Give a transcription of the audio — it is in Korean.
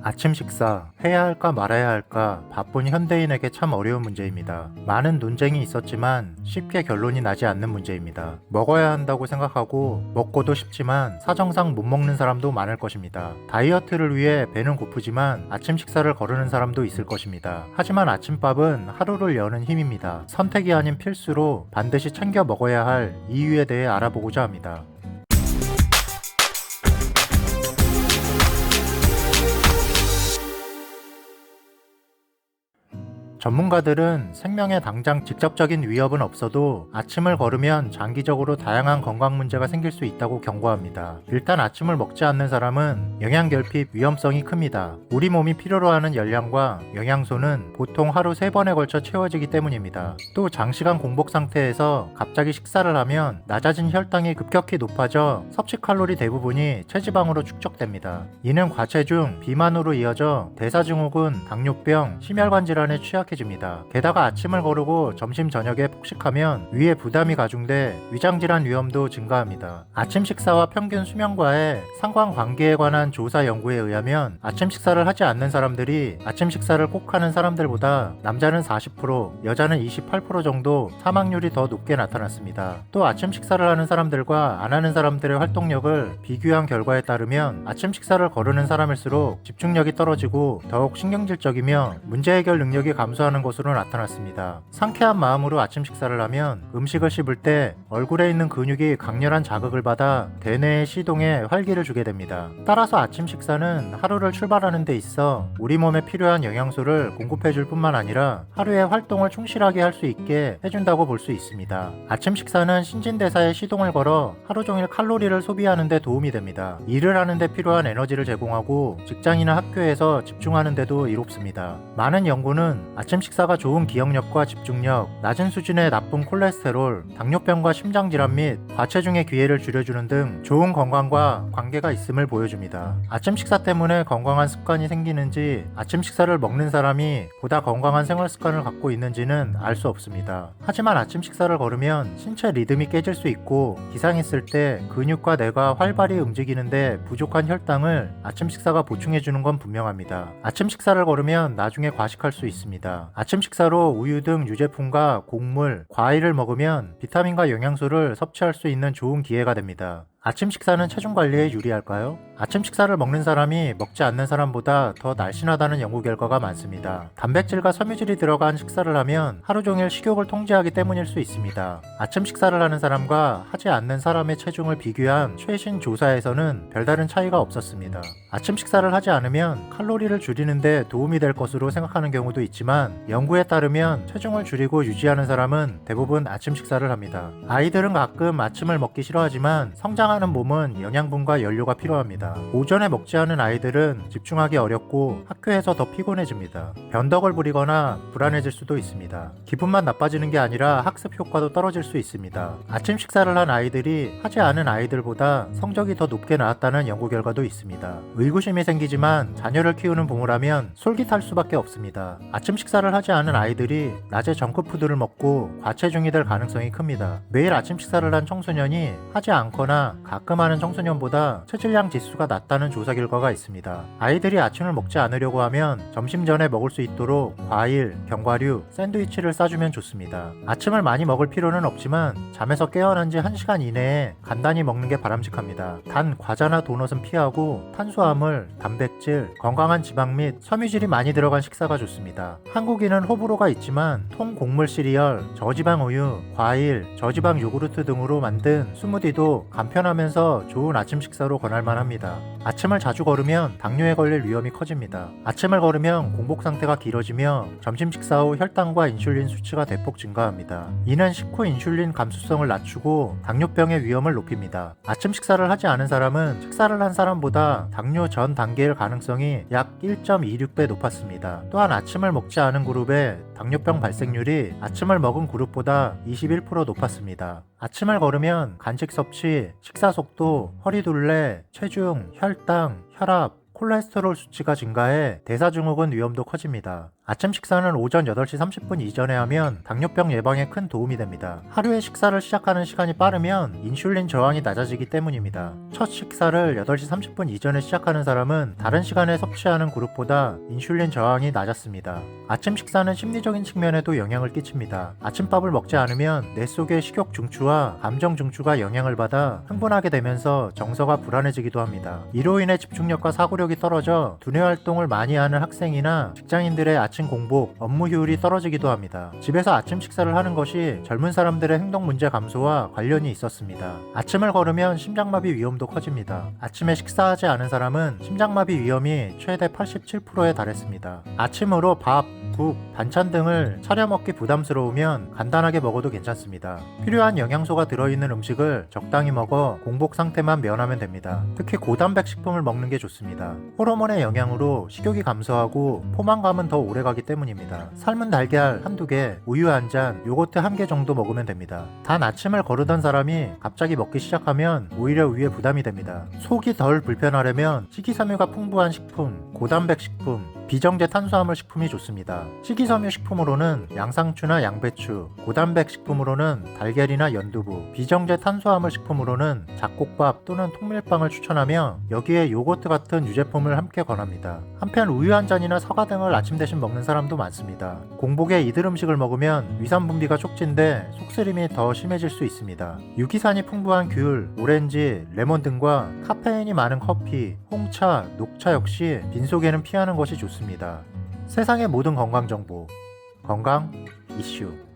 아침 식사, 해야 할까 말아야 할까 바쁜 현대인에게 참 어려운 문제입니다. 많은 논쟁이 있었지만 쉽게 결론이 나지 않는 문제입니다. 먹어야 한다고 생각하고 먹고도 싶지만 사정상 못 먹는 사람도 많을 것입니다. 다이어트를 위해 배는 고프지만 아침 식사를 거르는 사람도 있을 것입니다. 하지만 아침밥은 하루를 여는 힘입니다. 선택이 아닌 필수로 반드시 챙겨 먹어야 할 이유에 대해 알아보고자 합니다. 전문가들은 생명에 당장 직접적인 위협은 없어도 아침을 거르면 장기적으로 다양한 건강 문제가 생길 수 있다고 경고합니다. 일단 아침을 먹지 않는 사람은 영양결핍 위험성이 큽니다. 우리 몸이 필요로 하는 열량과 영양소는 보통 하루 3번에 걸쳐 채워지기 때문입니다. 또 장시간 공복 상태에서 갑자기 식사를 하면 낮아진 혈당이 급격히 높아져 섭취 칼로리 대부분이 체지방으로 축적됩니다. 이는 과체중, 비만으로 이어져 대사증후군, 당뇨병, 심혈관 질환에 취약해집니다. 게다가 아침을 거르고 점심 저녁에 폭식하면 위에 부담이 가중돼 위장질환 위험도 증가합니다. 아침 식사와 평균 수명과의 상관관계에 관한 조사 연구에 의하면 아침 식사를 하지 않는 사람들이 아침 식사를 꼭 하는 사람들보다 남자는 40%, 여자는 28% 정도 사망률이 더 높게 나타났습니다. 또 아침 식사를 하는 사람들과 안 하는 사람들의 활동력을 비교한 결과에 따르면 아침 식사를 거르는 사람일수록 집중력이 떨어지고 더욱 신경질적이며 문제 해결 능력이 감소하는 것으로 나타났습니다. 상쾌한 마음으로 아침 식사를 하면 음식을 씹을 때 얼굴에 있는 근육이 강렬한 자극을 받아 대뇌의 시동에 활기를 주게 됩니다. 따라서 아침 식사는 하루를 출발하는 데 있어 우리 몸에 필요한 영양소를 공급해 줄 뿐만 아니라 하루의 활동을 충실하게 할 수 있게 해준다고 볼 수 있습니다. 아침 식사는 신진대사에 시동을 걸어 하루 종일 칼로리를 소비하는 데 도움이 됩니다. 일을 하는 데 필요한 에너지를 제공하고 직장이나 학교에서 집중하는 데도 이롭습니다. 많은 연구는 아침 식사가 좋은 기억력과 집중력, 낮은 수준의 나쁜 콜레스테롤, 당뇨병과 심장질환 및 과체중의 기회를 줄여주는 등 좋은 건강과 관계가 있음을 보여줍니다. 아침 식사 때문에 건강한 습관이 생기는지 아침 식사를 먹는 사람이 보다 건강한 생활 습관을 갖고 있는지는 알 수 없습니다. 하지만 아침 식사를 거르면 신체 리듬이 깨질 수 있고 기상했을 때 근육과 뇌가 활발히 움직이는데 부족한 혈당을 아침 식사가 보충해주는 건 분명합니다. 아침 식사를 거르면 나중에 과식할 수 있습니다. 아침 식사로 우유 등 유제품과 곡물, 과일을 먹으면 비타민과 영양소를 섭취할 수 있는 좋은 기회가 됩니다. 아침 식사는 체중 관리에 유리할까요? 아침 식사를 먹는 사람이 먹지 않는 사람보다 더 날씬하다는 연구 결과가 많습니다. 단백질과 섬유질이 들어간 식사를 하면 하루 종일 식욕을 통제하기 때문일 수 있습니다. 아침 식사를 하는 사람과 하지 않는 사람의 체중을 비교한 최신 조사에서는 별다른 차이가 없었습니다. 아침 식사를 하지 않으면 칼로리를 줄이는데 도움이 될 것으로 생각하는 경우도 있지만 연구에 따르면 체중을 줄이고 유지하는 사람은 대부분 아침 식사를 합니다. 아이들은 가끔 아침을 먹기 싫어하지만 성장하는 몸은 영양분과 연료가 필요합니다. 오전에 먹지 않은 아이들은 집중하기 어렵고 학교에서 더 피곤해집니다. 변덕을 부리거나 불안해질 수도 있습니다. 기분만 나빠지는 게 아니라 학습 효과도 떨어질 수 있습니다. 아침 식사를 한 아이들이 하지 않은 아이들보다 성적이 더 높게 나왔다는 연구 결과도 있습니다. 의구심이 생기지만 자녀를 키우는 부모라면 솔깃할 수밖에 없습니다. 아침 식사를 하지 않은 아이들이 낮에 정크푸드를 먹고 과체중이 될 가능성이 큽니다. 매일 아침 식사를 한 청소년이 하지 않거나 가끔 하는 청소년보다 체질량 지수가 낮다는 조사 결과가 있습니다. 아이들이 아침을 먹지 않으려고 하면 점심 전에 먹을 수 있도록 과일, 견과류, 샌드위치를 싸주면 좋습니다. 아침을 많이 먹을 필요는 없지만 잠에서 깨어난 지 1시간 이내에 간단히 먹는 게 바람직합니다. 단 과자나 도넛은 피하고 탄수화물, 단백질, 건강한 지방 및 섬유질이 많이 들어간 식사가 좋습니다. 한국인은 호불호가 있지만 통곡물 시리얼, 저지방 우유, 과일, 저지방 요구르트 등으로 만든 스무디도 간편하면서 좋은 아침 식사로 권할만 합니다. 아침을 자주 거르면 당뇨에 걸릴 위험이 커집니다. 아침을 거르면 공복 상태가 길어지며 점심 식사 후 혈당과 인슐린 수치가 대폭 증가합니다. 이는 식후 인슐린 감수성을 낮추고 당뇨병의 위험을 높입니다. 아침 식사를 하지 않은 사람은 식사를 한 사람보다 당뇨 전 단계일 가능성이 약 1.26배 높았습니다. 또한 아침을 먹지 않은 그룹의 당뇨병 발생률이 아침을 먹은 그룹보다 21% 높았습니다. 아침을 거르면 간식 섭취, 식사 속도, 허리둘레, 체중, 혈당, 혈압, 콜레스테롤 수치가 증가해 대사증후군 위험도 커집니다. 아침 식사는 오전 8시 30분 이전에 하면 당뇨병 예방에 큰 도움이 됩니다. 하루의 식사를 시작하는 시간이 빠르면 인슐린 저항이 낮아지기 때문입니다. 첫 식사를 8시 30분 이전에 시작하는 사람은 다른 시간에 섭취하는 그룹보다 인슐린 저항이 낮았습니다. 아침 식사는 심리적인 측면에도 영향을 끼칩니다. 아침밥을 먹지 않으면 뇌 속의 식욕 중추와 감정 중추가 영향을 받아 흥분하게 되면서 정서가 불안해지기도 합니다. 이로 인해 집중력과 사고력이 떨어져 두뇌 활동을 많이 하는 학생이나 직장인들의 아침 공복, 업무 효율이 떨어지기도 합니다. 집에서 아침 식사를 하는 것이 젊은 사람들의 행동 문제 감소와 관련이 있었습니다. 아침을 걸으면 심장마비 위험도 커집니다. 아침에 식사하지 않은 사람은 심장마비 위험이 최대 87%에 달했습니다. 아침으로 밥, 국, 반찬 등을 차려 먹기 부담스러우면 간단하게 먹어도 괜찮습니다. 필요한 영양소가 들어있는 음식을 적당히 먹어 공복 상태만 면하면 됩니다. 특히 고단백 식품을 먹는 게 좋습니다. 호르몬의 영향으로 식욕이 감소하고 포만감은 더 오래가기 때문입니다. 삶은 달걀 한두 개, 우유 한 잔, 요거트 한 개 정도 먹으면 됩니다. 단 아침을 거르던 사람이 갑자기 먹기 시작하면 오히려 위에 부담이 됩니다. 속이 덜 불편하려면 식이섬유가 풍부한 식품, 고단백 식품, 비정제 탄수화물 식품이 좋습니다. 식이섬유 식품으로는 양상추나 양배추, 고단백 식품으로는 달걀이나 연두부, 비정제 탄수화물 식품으로는 잡곡밥 또는 통밀빵을 추천하며 여기에 요거트 같은 유제품을 함께 권합니다. 한편 우유 한 잔이나 사과 등을 아침 대신 먹는 사람도 많습니다. 공복에 이들 음식을 먹으면 위산 분비가 촉진돼 속쓰림이 더 심해질 수 있습니다. 유기산이 풍부한 귤, 오렌지, 레몬 등과 카페인이 많은 커피, 홍차, 녹차 역시 빈속에는 피하는 것이 좋습니다. 세상의 모든 건강 정보, 건강 이슈.